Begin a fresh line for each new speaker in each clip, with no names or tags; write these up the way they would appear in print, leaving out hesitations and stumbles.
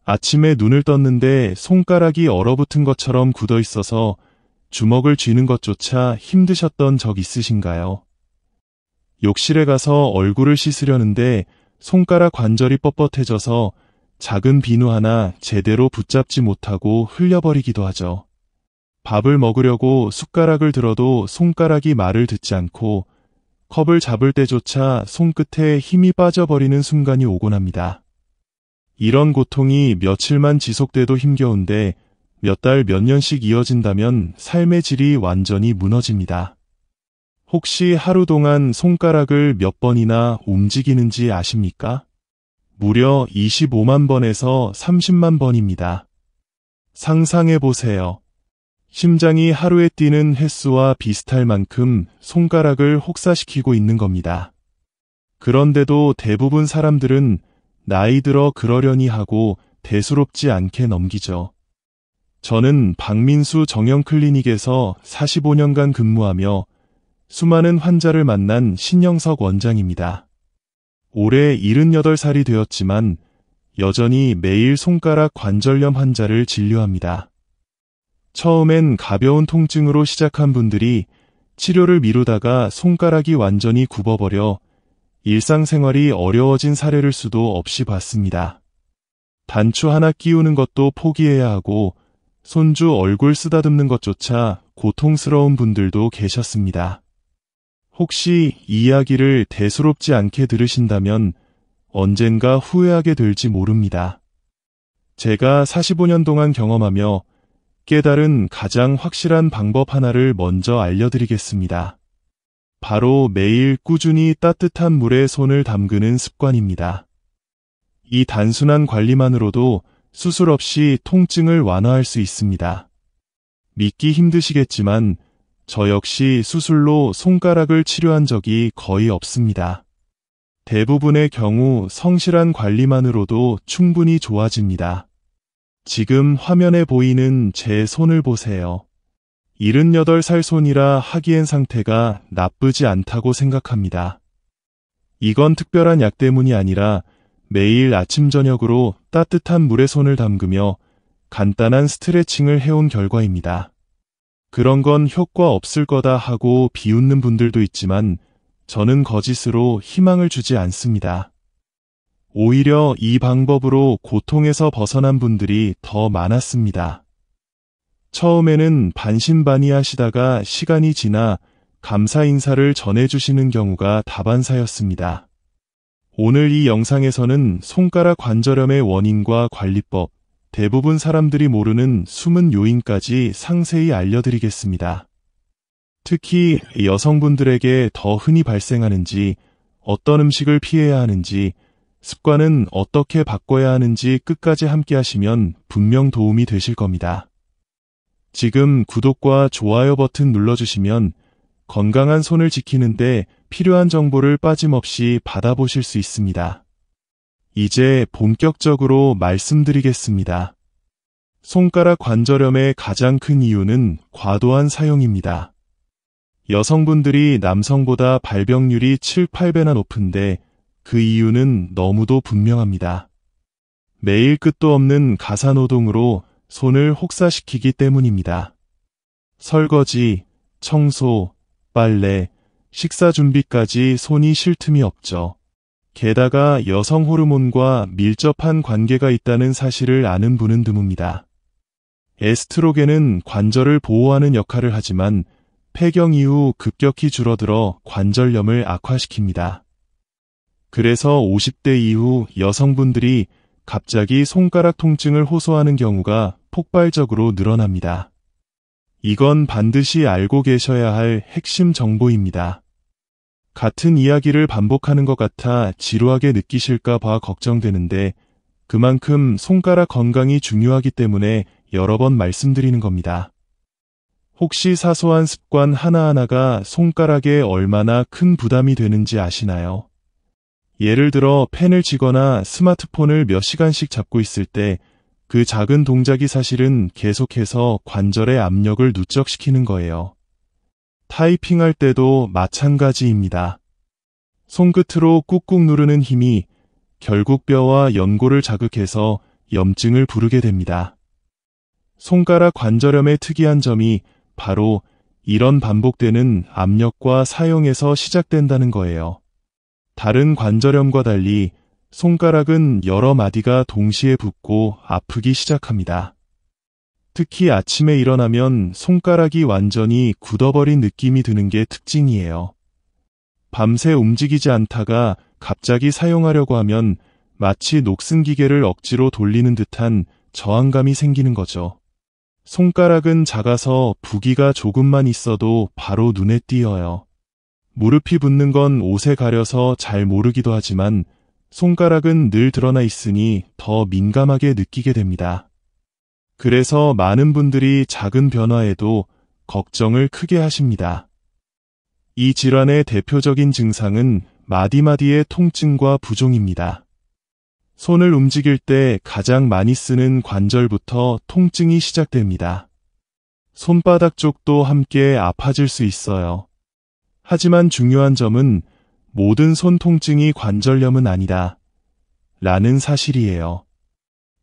아침에 눈을 떴는데 손가락이 얼어붙은 것처럼 굳어 있어서 주먹을 쥐는 것조차 힘드셨던 적 있으신가요? 욕실에 가서 얼굴을 씻으려는데 손가락 관절이 뻣뻣해져서 작은 비누 하나 제대로 붙잡지 못하고 흘려버리기도 하죠. 밥을 먹으려고 숟가락을 들어도 손가락이 말을 듣지 않고 컵을 잡을 때조차 손끝에 힘이 빠져버리는 순간이 오곤 합니다. 이런 고통이 며칠만 지속돼도 힘겨운데 몇 달, 몇 년씩 이어진다면 삶의 질이 완전히 무너집니다. 혹시 하루 동안 손가락을 몇 번이나 움직이는지 아십니까? 무려 25만 번에서 30만 번입니다. 상상해 보세요. 심장이 하루에 뛰는 횟수와 비슷할 만큼 손가락을 혹사시키고 있는 겁니다. 그런데도 대부분 사람들은 나이 들어 그러려니 하고 대수롭지 않게 넘기죠. 저는 박민수 정형클리닉에서 45년간 근무하며 수많은 환자를 만난 신영석 원장입니다. 올해 78살이 되었지만 여전히 매일 손가락 관절염 환자를 진료합니다. 처음엔 가벼운 통증으로 시작한 분들이 치료를 미루다가 손가락이 완전히 굽어버려 일상생활이 어려워진 사례를 수도 없이 봤습니다. 단추 하나 끼우는 것도 포기해야 하고 손주 얼굴 쓰다듬는 것조차 고통스러운 분들도 계셨습니다. 혹시 이 이야기를 대수롭지 않게 들으신다면 언젠가 후회하게 될지 모릅니다. 제가 45년 동안 경험하며 깨달은 가장 확실한 방법 하나를 먼저 알려드리겠습니다. 바로 매일 꾸준히 따뜻한 물에 손을 담그는 습관입니다. 이 단순한 관리만으로도 수술 없이 통증을 완화할 수 있습니다. 믿기 힘드시겠지만 저 역시 수술로 손가락을 치료한 적이 거의 없습니다. 대부분의 경우 성실한 관리만으로도 충분히 좋아집니다. 지금 화면에 보이는 제 손을 보세요. 78살 손이라 하기엔 상태가 나쁘지 않다고 생각합니다. 이건 특별한 약 때문이 아니라 매일 아침 저녁으로 따뜻한 물에 손을 담그며 간단한 스트레칭을 해온 결과입니다. 그런 건 효과 없을 거다 하고 비웃는 분들도 있지만 저는 거짓으로 희망을 주지 않습니다. 오히려 이 방법으로 고통에서 벗어난 분들이 더 많았습니다. 처음에는 반신반의하시다가 시간이 지나 감사 인사를 전해주시는 경우가 다반사였습니다. 오늘 이 영상에서는 손가락 관절염의 원인과 관리법, 대부분 사람들이 모르는 숨은 요인까지 상세히 알려드리겠습니다. 특히 여성분들에게 더 흔히 발생하는지, 어떤 음식을 피해야 하는지, 습관은 어떻게 바꿔야 하는지 끝까지 함께 하시면 분명 도움이 되실 겁니다. 지금 구독과 좋아요 버튼 눌러주시면 건강한 손을 지키는데 필요한 정보를 빠짐없이 받아보실 수 있습니다. 이제 본격적으로 말씀드리겠습니다. 손가락 관절염의 가장 큰 이유는 과도한 사용입니다. 여성분들이 남성보다 발병률이 7, 8배나 높은데 그 이유는 너무도 분명합니다. 매일 끝도 없는 가사노동으로 손을 혹사시키기 때문입니다. 설거지, 청소, 빨래, 식사 준비까지 손이 쉴 틈이 없죠. 게다가 여성 호르몬과 밀접한 관계가 있다는 사실을 아는 분은 드뭅니다. 에스트로겐은 관절을 보호하는 역할을 하지만 폐경 이후 급격히 줄어들어 관절염을 악화시킵니다. 그래서 50대 이후 여성분들이 갑자기 손가락 통증을 호소하는 경우가 폭발적으로 늘어납니다. 이건 반드시 알고 계셔야 할 핵심 정보입니다. 같은 이야기를 반복하는 것 같아 지루하게 느끼실까 봐 걱정되는데 그만큼 손가락 건강이 중요하기 때문에 여러 번 말씀드리는 겁니다. 혹시 사소한 습관 하나하나가 손가락에 얼마나 큰 부담이 되는지 아시나요? 예를 들어 펜을 쥐거나 스마트폰을 몇 시간씩 잡고 있을 때 그 작은 동작이 사실은 계속해서 관절의 압력을 누적시키는 거예요. 타이핑할 때도 마찬가지입니다. 손끝으로 꾹꾹 누르는 힘이 결국 뼈와 연골을 자극해서 염증을 부르게 됩니다. 손가락 관절염의 특이한 점이 바로 이런 반복되는 압력과 사용에서 시작된다는 거예요. 다른 관절염과 달리 손가락은 여러 마디가 동시에 붓고 아프기 시작합니다. 특히 아침에 일어나면 손가락이 완전히 굳어버린 느낌이 드는 게 특징이에요. 밤새 움직이지 않다가 갑자기 사용하려고 하면 마치 녹슨 기계를 억지로 돌리는 듯한 저항감이 생기는 거죠. 손가락은 작아서 부기가 조금만 있어도 바로 눈에 띄어요. 무릎이 붓는 건 옷에 가려서 잘 모르기도 하지만 손가락은 늘 드러나 있으니 더 민감하게 느끼게 됩니다. 그래서 많은 분들이 작은 변화에도 걱정을 크게 하십니다. 이 질환의 대표적인 증상은 마디마디의 통증과 부종입니다. 손을 움직일 때 가장 많이 쓰는 관절부터 통증이 시작됩니다. 손바닥 쪽도 함께 아파질 수 있어요. 하지만 중요한 점은 모든 손 통증이 관절염은 아니다 라는 사실이에요.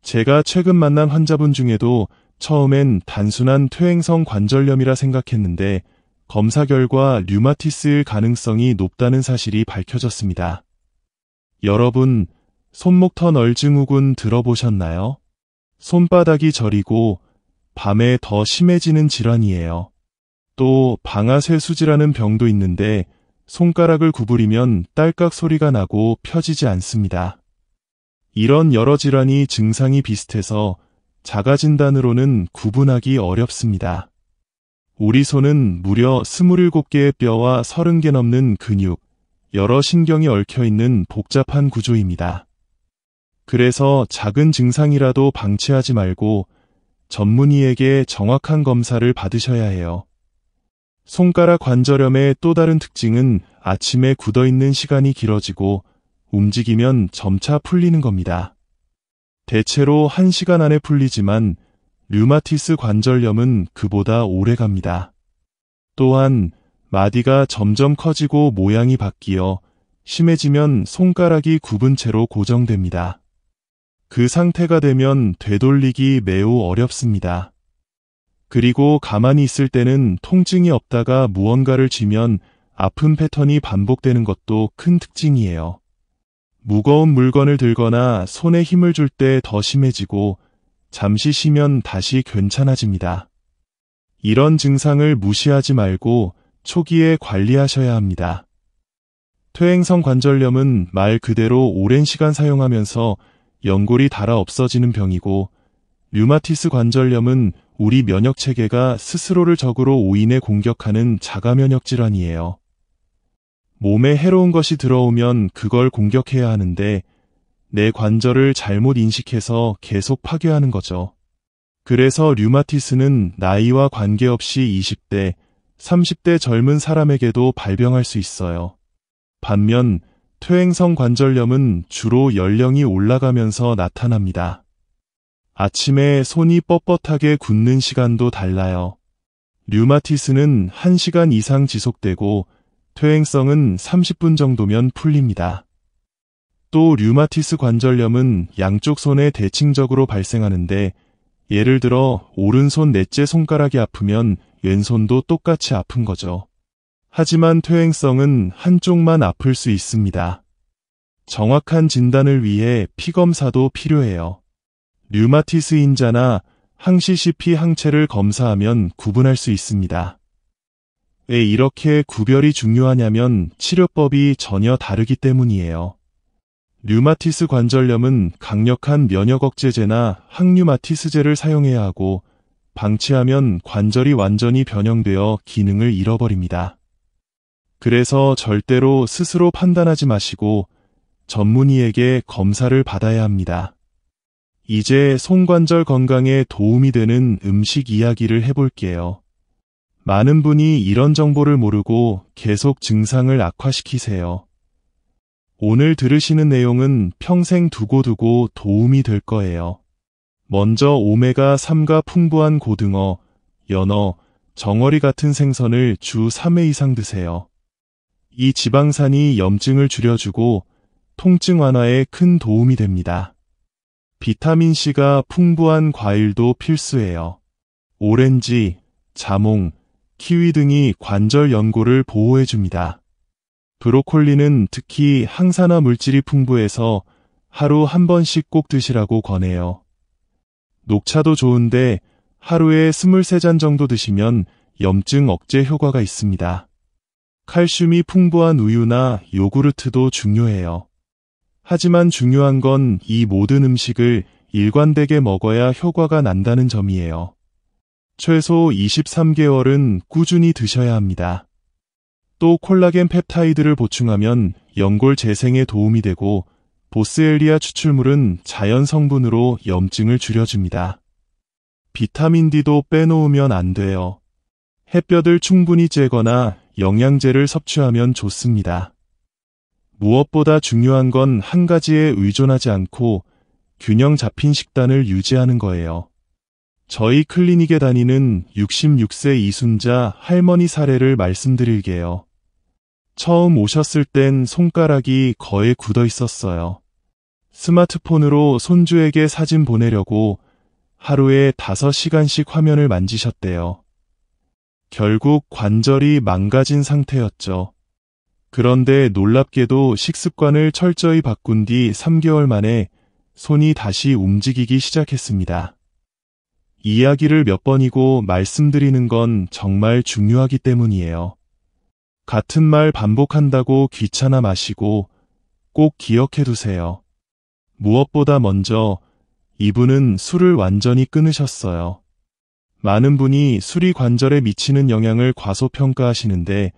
제가 최근 만난 환자분 중에도 처음엔 단순한 퇴행성 관절염이라 생각했는데 검사 결과 류마티스일 가능성이 높다는 사실이 밝혀졌습니다. 여러분, 손목-터 널증후군 들어보셨나요? 손바닥이 저리고 밤에 더 심해지는 질환이에요. 또 방아쇠수지라는 병도 있는데 손가락을 구부리면 딸깍 소리가 나고 펴지지 않습니다. 이런 여러 질환이 증상이 비슷해서 자가진단으로는 구분하기 어렵습니다. 우리 손은 무려 27개의 뼈와 30개 넘는 근육, 여러 신경이 얽혀있는 복잡한 구조입니다. 그래서 작은 증상이라도 방치하지 말고 전문의에게 정확한 검사를 받으셔야 해요. 손가락 관절염의 또 다른 특징은 아침에 굳어있는 시간이 길어지고 움직이면 점차 풀리는 겁니다. 대체로 1시간 안에 풀리지만 류마티스 관절염은 그보다 오래 갑니다. 또한 마디가 점점 커지고 모양이 바뀌어 심해지면 손가락이 굽은 채로 고정됩니다. 그 상태가 되면 되돌리기 매우 어렵습니다. 그리고 가만히 있을 때는 통증이 없다가 무언가를 쥐면 아픈 패턴이 반복되는 것도 큰 특징이에요. 무거운 물건을 들거나 손에 힘을 줄 때 더 심해지고 잠시 쉬면 다시 괜찮아집니다. 이런 증상을 무시하지 말고 초기에 관리하셔야 합니다. 퇴행성 관절염은 말 그대로 오랜 시간 사용하면서 연골이 닳아 없어지는 병이고 류마티스 관절염은 우리 면역체계가 스스로를 적으로 오인해 공격하는 자가면역 질환이에요. 몸에 해로운 것이 들어오면 그걸 공격해야 하는데 내 관절을 잘못 인식해서 계속 파괴하는 거죠. 그래서 류마티스는 나이와 관계없이 20대, 30대 젊은 사람에게도 발병할 수 있어요. 반면 퇴행성 관절염은 주로 연령이 올라가면서 나타납니다. 아침에 손이 뻣뻣하게 굳는 시간도 달라요. 류마티스는 1시간 이상 지속되고 퇴행성은 30분 정도면 풀립니다. 또 류마티스 관절염은 양쪽 손에 대칭적으로 발생하는데 예를 들어 오른손 넷째 손가락이 아프면 왼손도 똑같이 아픈 거죠. 하지만 퇴행성은 한쪽만 아플 수 있습니다. 정확한 진단을 위해 피검사도 필요해요. 류마티스 인자나 항시CP 항체를 검사하면 구분할 수 있습니다. 왜 이렇게 구별이 중요하냐면 치료법이 전혀 다르기 때문이에요. 류마티스 관절염은 강력한 면역 억제제나 항류마티스제를 사용해야 하고 방치하면 관절이 완전히 변형되어 기능을 잃어버립니다. 그래서 절대로 스스로 판단하지 마시고 전문의에게 검사를 받아야 합니다. 이제 손관절 건강에 도움이 되는 음식 이야기를 해볼게요. 많은 분이 이런 정보를 모르고 계속 증상을 악화시키세요. 오늘 들으시는 내용은 평생 두고 도움이 될 거예요. 먼저 오메가3가 풍부한 고등어, 연어, 정어리 같은 생선을 주 3회 이상 드세요. 이 지방산이 염증을 줄여주고 통증 완화에 큰 도움이 됩니다. 비타민C가 풍부한 과일도 필수예요. 오렌지, 자몽, 키위 등이 관절 연골을 보호해줍니다. 브로콜리는 특히 항산화 물질이 풍부해서 하루 한 번씩 꼭 드시라고 권해요. 녹차도 좋은데 하루에 23잔 정도 드시면 염증 억제 효과가 있습니다. 칼슘이 풍부한 우유나 요구르트도 중요해요. 하지만 중요한 건 이 모든 음식을 일관되게 먹어야 효과가 난다는 점이에요. 최소 23개월은 꾸준히 드셔야 합니다. 또 콜라겐 펩타이드를 보충하면 연골 재생에 도움이 되고 보스엘리아 추출물은 자연 성분으로 염증을 줄여줍니다. 비타민 D도 빼놓으면 안 돼요. 햇볕을 충분히 쬐거나 영양제를 섭취하면 좋습니다. 무엇보다 중요한 건 한 가지에 의존하지 않고 균형 잡힌 식단을 유지하는 거예요. 저희 클리닉에 다니는 66세 이순자 할머니 사례를 말씀드릴게요. 처음 오셨을 땐 손가락이 거의 굳어 있었어요. 스마트폰으로 손주에게 사진 보내려고 하루에 5시간씩 화면을 만지셨대요. 결국 관절이 망가진 상태였죠. 그런데 놀랍게도 식습관을 철저히 바꾼 뒤 3개월 만에 손이 다시 움직이기 시작했습니다. 이야기를 몇 번이고 말씀드리는 건 정말 중요하기 때문이에요. 같은 말 반복한다고 귀찮아 마시고 꼭 기억해 두세요. 무엇보다 먼저 이분은 술을 완전히 끊으셨어요. 많은 분이 술이 관절에 미치는 영향을 과소평가하시는데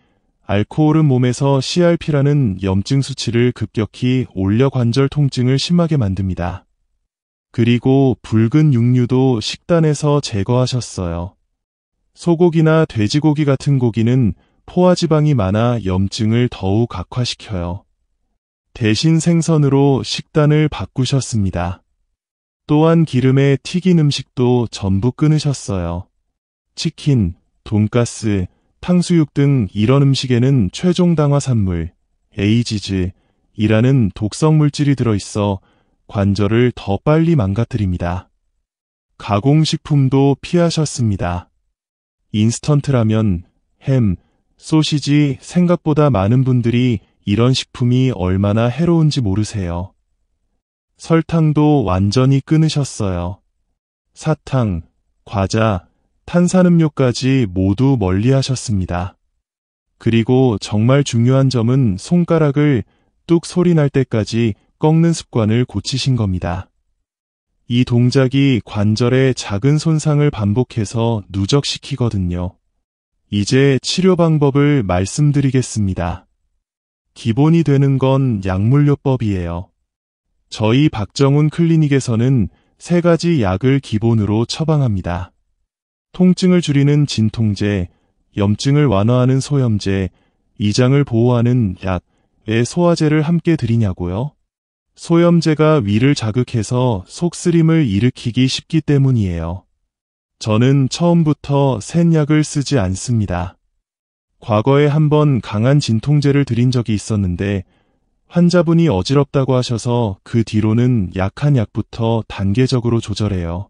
알코올은 몸에서 CRP라는 염증 수치를 급격히 올려 관절 통증을 심하게 만듭니다. 그리고 붉은 육류도 식단에서 제거하셨어요. 소고기나 돼지고기 같은 고기는 포화지방이 많아 염증을 더욱 악화시켜요. 대신 생선으로 식단을 바꾸셨습니다. 또한 기름에 튀긴 음식도 전부 끊으셨어요. 치킨, 돈가스, 탕수육 등 이런 음식에는 최종 당화산물, 에이지즈이라는 독성 물질이 들어있어 관절을 더 빨리 망가뜨립니다. 가공식품도 피하셨습니다. 인스턴트 라면, 햄, 소시지 생각보다 많은 분들이 이런 식품이 얼마나 해로운지 모르세요. 설탕도 완전히 끊으셨어요. 사탕, 과자, 탄산음료까지 모두 멀리 하셨습니다. 그리고 정말 중요한 점은 손가락을 뚝 소리 날 때까지 꺾는 습관을 고치신 겁니다. 이 동작이 관절의 작은 손상을 반복해서 누적시키거든요. 이제 치료 방법을 말씀드리겠습니다. 기본이 되는 건 약물요법이에요. 저희 박정훈 클리닉에서는 3가지 약을 기본으로 처방합니다. 통증을 줄이는 진통제, 염증을 완화하는 소염제, 이장을 보호하는 약, 왜 소화제를 함께 드리냐고요? 소염제가 위를 자극해서 속쓰림을 일으키기 쉽기 때문이에요. 저는 처음부터 센 약을 쓰지 않습니다. 과거에 한번 강한 진통제를 드린 적이 있었는데 환자분이 어지럽다고 하셔서 그 뒤로는 약한 약부터 단계적으로 조절해요.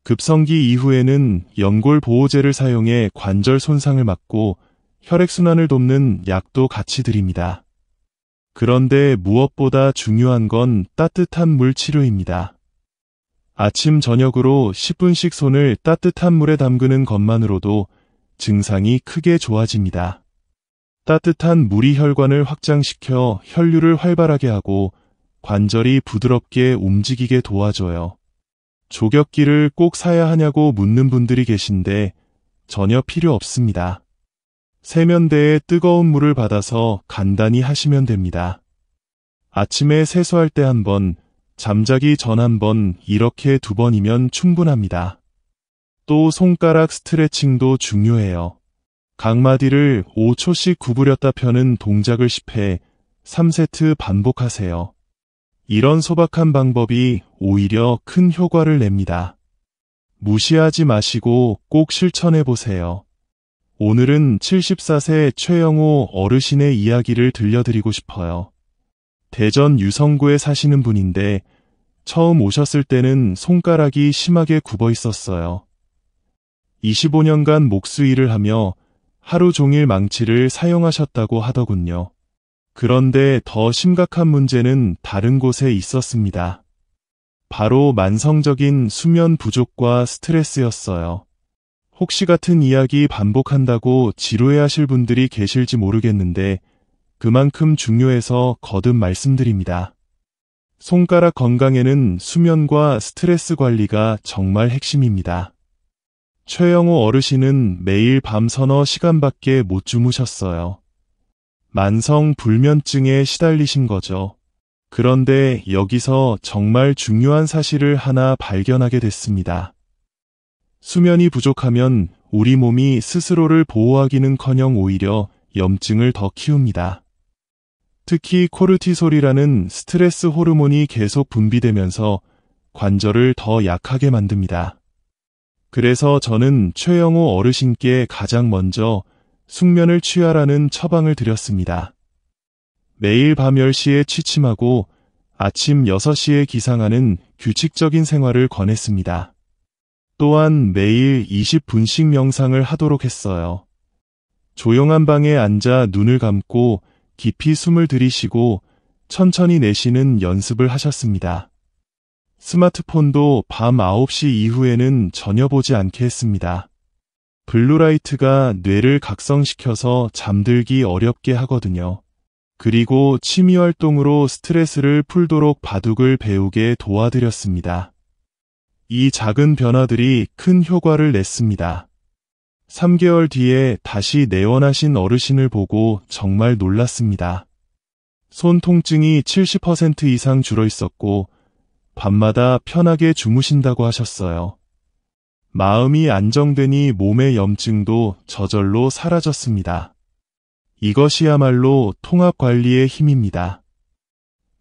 급성기 이후에는 연골 보호제를 사용해 관절 손상을 막고 혈액순환을 돕는 약도 같이 드립니다. 그런데 무엇보다 중요한 건 따뜻한 물 치료입니다. 아침 저녁으로 10분씩 손을 따뜻한 물에 담그는 것만으로도 증상이 크게 좋아집니다. 따뜻한 물이 혈관을 확장시켜 혈류를 활발하게 하고 관절이 부드럽게 움직이게 도와줘요. 조격기를 꼭 사야 하냐고 묻는 분들이 계신데 전혀 필요 없습니다. 세면대에 뜨거운 물을 받아서 간단히 하시면 됩니다. 아침에 세수할 때 1번, 잠자기 전 1번 이렇게 2번이면 충분합니다. 또 손가락 스트레칭도 중요해요. 각마디를 5초씩 구부렸다 펴는 동작을 10회, 3세트 반복하세요. 이런 소박한 방법이 오히려 큰 효과를 냅니다. 무시하지 마시고 꼭 실천해 보세요. 오늘은 74세 최영호 어르신의 이야기를 들려드리고 싶어요. 대전 유성구에 사시는 분인데 처음 오셨을 때는 손가락이 심하게 굽어 있었어요. 25년간 목수 일을 하며 하루 종일 망치를 사용하셨다고 하더군요. 그런데 더 심각한 문제는 다른 곳에 있었습니다. 바로 만성적인 수면 부족과 스트레스였어요. 혹시 같은 이야기 반복한다고 지루해하실 분들이 계실지 모르겠는데 그만큼 중요해서 거듭 말씀드립니다. 손가락 건강에는 수면과 스트레스 관리가 정말 핵심입니다. 최영호 어르신은 매일 밤 서너 시간밖에 못 주무셨어요. 만성 불면증에 시달리신 거죠. 그런데 여기서 정말 중요한 사실을 하나 발견하게 됐습니다. 수면이 부족하면 우리 몸이 스스로를 보호하기는커녕 오히려 염증을 더 키웁니다. 특히 코르티솔이라는 스트레스 호르몬이 계속 분비되면서 관절을 더 약하게 만듭니다. 그래서 저는 최영호 어르신께 가장 먼저 숙면을 취하라는 처방을 드렸습니다. 매일 밤 10시에 취침하고 아침 6시에 기상하는 규칙적인 생활을 권했습니다. 또한 매일 20분씩 명상을 하도록 했어요. 조용한 방에 앉아 눈을 감고 깊이 숨을 들이쉬고 천천히 내쉬는 연습을 하셨습니다. 스마트폰도 밤 9시 이후에는 전혀 보지 않게 했습니다. 블루라이트가 뇌를 각성시켜서 잠들기 어렵게 하거든요. 그리고 취미활동으로 스트레스를 풀도록 바둑을 배우게 도와드렸습니다. 이 작은 변화들이 큰 효과를 냈습니다. 3개월 뒤에 다시 내원하신 어르신을 보고 정말 놀랐습니다. 손 통증이 70% 이상 줄어 있었고 밤마다 편하게 주무신다고 하셨어요. 마음이 안정되니 몸의 염증도 저절로 사라졌습니다. 이것이야말로 통합관리의 힘입니다.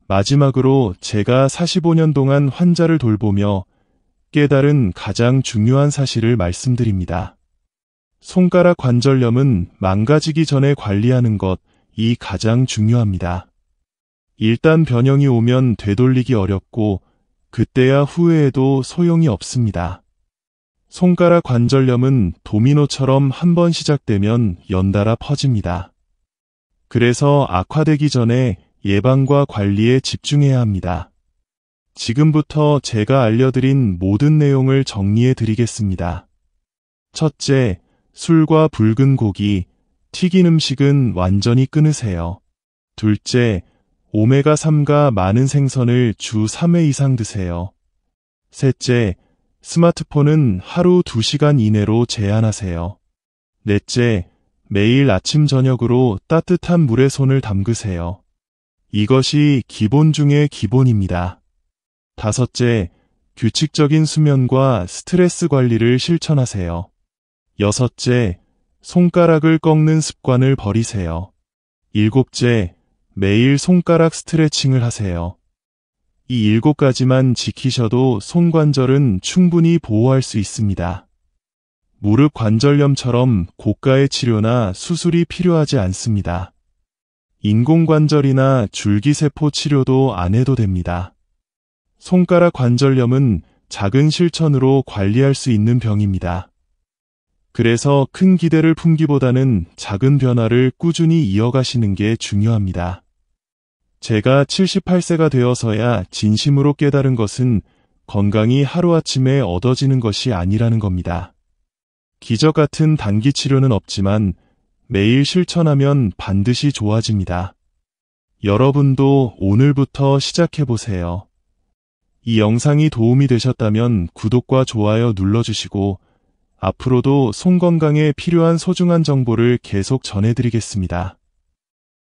마지막으로 제가 45년 동안 환자를 돌보며 깨달은 가장 중요한 사실을 말씀드립니다. 손가락 관절염은 망가지기 전에 관리하는 것이 가장 중요합니다. 일단 변형이 오면 되돌리기 어렵고 그때야 후회해도 소용이 없습니다. 손가락 관절염은 도미노처럼 한번 시작되면 연달아 퍼집니다. 그래서 악화되기 전에 예방과 관리에 집중해야 합니다. 지금부터 제가 알려드린 모든 내용을 정리해 드리겠습니다. 첫째, 술과 붉은 고기, 튀긴 음식은 완전히 끊으세요. 둘째, 오메가3가 많은 생선을 주 3회 이상 드세요. 셋째, 스마트폰은 하루 2시간 이내로 제한하세요. 넷째, 매일 아침 저녁으로 따뜻한 물에 손을 담그세요. 이것이 기본 중의 기본입니다. 다섯째, 규칙적인 수면과 스트레스 관리를 실천하세요. 여섯째, 손가락을 꺾는 습관을 버리세요. 일곱째, 매일 손가락 스트레칭을 하세요. 이 7가지만 지키셔도 손관절은 충분히 보호할 수 있습니다. 무릎 관절염처럼 고가의 치료나 수술이 필요하지 않습니다. 인공관절이나 줄기세포 치료도 안 해도 됩니다. 손가락 관절염은 작은 실천으로 관리할 수 있는 병입니다. 그래서 큰 기대를 품기보다는 작은 변화를 꾸준히 이어가시는 게 중요합니다. 제가 78세가 되어서야 진심으로 깨달은 것은 건강이 하루아침에 얻어지는 것이 아니라는 겁니다. 기적 같은 단기 치료는 없지만 매일 실천하면 반드시 좋아집니다. 여러분도 오늘부터 시작해보세요. 이 영상이 도움이 되셨다면 구독과 좋아요 눌러주시고 앞으로도 손 건강에 필요한 소중한 정보를 계속 전해드리겠습니다.